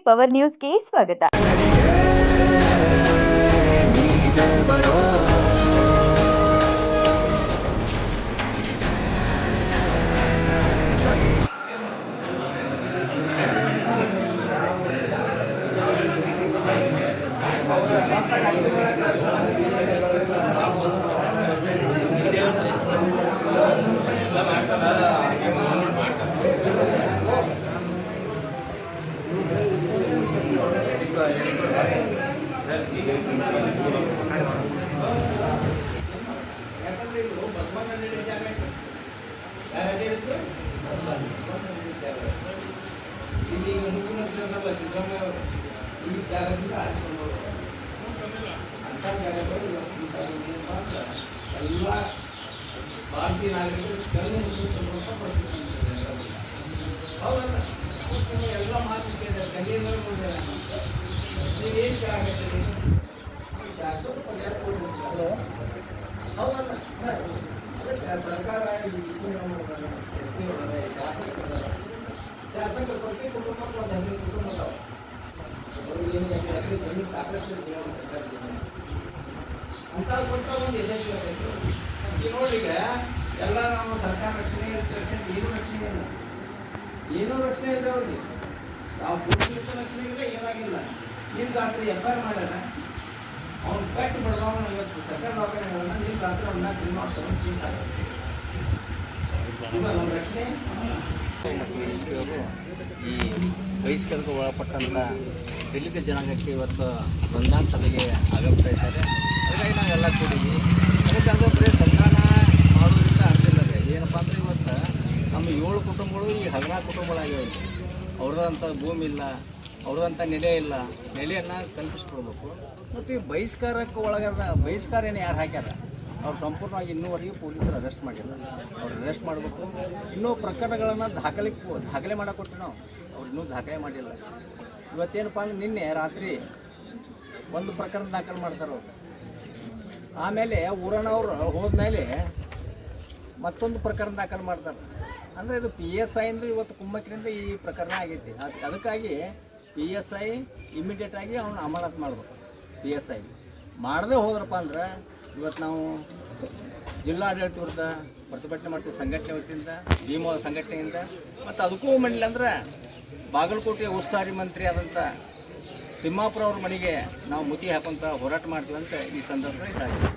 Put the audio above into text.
Power ನ್ಯೂಸ್ಗೆ ಸ್ವಾಗತ. ಮುಖ್ಯಮಂತ್ರಿ ಸಿದ್ದರಾಮಯ್ಯ ಈ ಜಾಗದಿಂದ ಆರಿಸಿಕೊಂಡು ಅಂಥ ಜಾಗಗಳು ಎಲ್ಲ ಭಾರತೀಯ ನಾಗರಿಕರು ಕಲ್ಲು ಮುಗಿಸುವಂಥ ಪರಿಸ್ಥಿತಿ ಹೌದಲ್ಲ. ಎಲ್ಲ ಮಾತು ಕೇಳಿದ್ದಾರೆ, ಗಂಗೆಗಳು ನೀವೇನು ಜಾಗದಲ್ಲಿ ಶಾಶ್ವತ ಪರಿಹಾರ ಕೊಡ್ಬೇಕು. ಹೌದಲ್ಲ, ಅದಕ್ಕೆ ಸರ್ಕಾರ ಶಾಸಕರ ಪ್ರತಿ ಕುಟುಂಬಕ್ಕೆ ಒಂದು 15 ಕುಟುಂಬ ಅದಾವೆ. ಜಮೀನು ಸಾಕಷ್ಟು ಅಂತ ಕೊಟ್ಟ ಒಂದು ಯಶಸ್ವಿ ಆಗೈತೆ. ಈಗ ನೋಡಿ, ಈಗ ಎಲ್ಲ ನಾವು ಸರ್ಕಾರ ರಕ್ಷಣೆ ಏನು ರಕ್ಷಣೆ ಇಲ್ಲ, ಏನೂ ರಕ್ಷಣೆ ಇಲ್ಲ ಅವ್ರಿಗೆ. ನಾವು ಪೊಲೀಸ್ ರಕ್ಷಣೆ ಇಲ್ಲ, ಏನಾಗಿಲ್ಲ. ನಿಮ್ಮ ರಾತ್ರಿ FIR ಮಾಡ್ಯಾರ, ಅವ್ನು ಕಟ್ಟು ಬಡದವನು ಇವತ್ತು ಸರ್ಕಾರ ದವಾಖಾನೆಗಳನ್ನ ನಿಮ್ಮ ರಾತ್ರಿ ಅವನ್ನ ನಿಮ್ಮ ನಮ್ಮ ರಕ್ಷಣೆ. ಈ ಬಹಿಷ್ಕಾರಕ್ಕೆ ಒಳಪಟ್ಟಂಥ ದಲಿತ ಜನಾಂಗಕ್ಕೆ ಇವತ್ತು ಸಂಧಾನ ಸಭೆಗೆ ಆಗಮಿಸ್ತಾ ಇದ್ದಾರೆ. ಹಾಗಾಗಿ ನಾವೆಲ್ಲ ಕೂಡಿದ್ವಿ. ಅದಕ್ಕೆ ಅದು ಬರೀ ಸಂಧಾನ ಮಾಡೋದ್ರಿಂದ ಆಗ್ತಿಲ್ಲ. ಏನಪ್ಪ ಅಂದರೆ ಇವತ್ತು ನಮ್ಮ 7 ಕುಟುಂಬಗಳು ಈ 14 ಕುಟುಂಬಗಳಾಗಿವೆ. ಅವ್ರದಂಥ ಭೂಮಿ ಇಲ್ಲ, ಅವ್ರದಂಥ ನೆಲೆ ಇಲ್ಲ. ನೆಲೆಯನ್ನು ಕಲ್ಪಿಸ್ಕೊಡ್ಬೇಕು. ಮತ್ತು ಈ ಬಹಿಷ್ಕಾರಕ್ಕೆ ಒಳಗಾದ ಬಹಿಷ್ಕಾರ ಏನು ಯಾರು ಹಾಕ್ಯಾರ ಅವ್ರು ಸಂಪೂರ್ಣವಾಗಿ ಇನ್ನೂವರೆಗೂ ಪೊಲೀಸರು ಅರೆಸ್ಟ್ ಮಾಡಿಲ್ಲ. ಅವ್ರು ಅರೆಸ್ಟ್ ಮಾಡಬೇಕು. ಇನ್ನೂ ಪ್ರಕರಣಗಳನ್ನು ದಾಖಲೆ ಮಾಡಕೊಟ್ಟು ನಾವು ಅವ್ರು ಇನ್ನೂ ದಾಖಲೆ ಮಾಡಿಲ್ಲ. ಇವತ್ತೇನಪ್ಪ ಅಂದ್ರೆ ನಿನ್ನೆ ರಾತ್ರಿ ಒಂದು ಪ್ರಕರಣ ದಾಖಲೆ ಮಾಡ್ತಾರೆ ಅವರು. ಆಮೇಲೆ ಊರನವ್ರು ಹೋದ್ಮೇಲೆ ಮತ್ತೊಂದು ಪ್ರಕರಣ ದಾಖಲೆ ಮಾಡ್ತಾರೆ. ಅಂದರೆ ಇದು PSIಯಿಂದ ಇವತ್ತು ಕುಮ್ಮಕ್ಕಿನಿಂದ ಈ ಪ್ರಕರಣ ಆಗೈತಿ. ಅದಕ್ಕಾಗಿ PSI ಇಮಿಡಿಯೇಟಾಗಿ ಅವನ್ನ ಅಮಾನತು ಮಾಡಬೇಕು. PSI ಮಾಡದೇ ಹೋದ್ರಪ್ಪ ಅಂದ್ರೆ ಇವತ್ತು ನಾವು ಜಿಲ್ಲಾಡಳಿತ ವಿರುದ್ಧ ಪ್ರತಿಭಟನೆ ಮಾಡ್ತೀವಿ. ಸಂಘಟನೆ ವತಿಯಿಂದ, ಭೀಮ ಸಂಘಟನೆಯಿಂದ. ಮತ್ತು ಅದಕ್ಕೂ ಮಾಡಿಲ್ಲ ಅಂದ್ರೆ ಬಾಗಲಕೋಟೆ ಉಸ್ತುವಾರಿ ಮಂತ್ರಿ ಆದಂಥ ತಿಮ್ಮಾಪುರ ಅವ್ರ ಮನೆಗೆ ನಾವು ಮುತಿ ಹಾಕುವಂಥ ಹೋರಾಟ ಮಾಡ್ತೀವಿ ಅಂತ ಈ ಸಂದರ್ಭದಲ್ಲಿ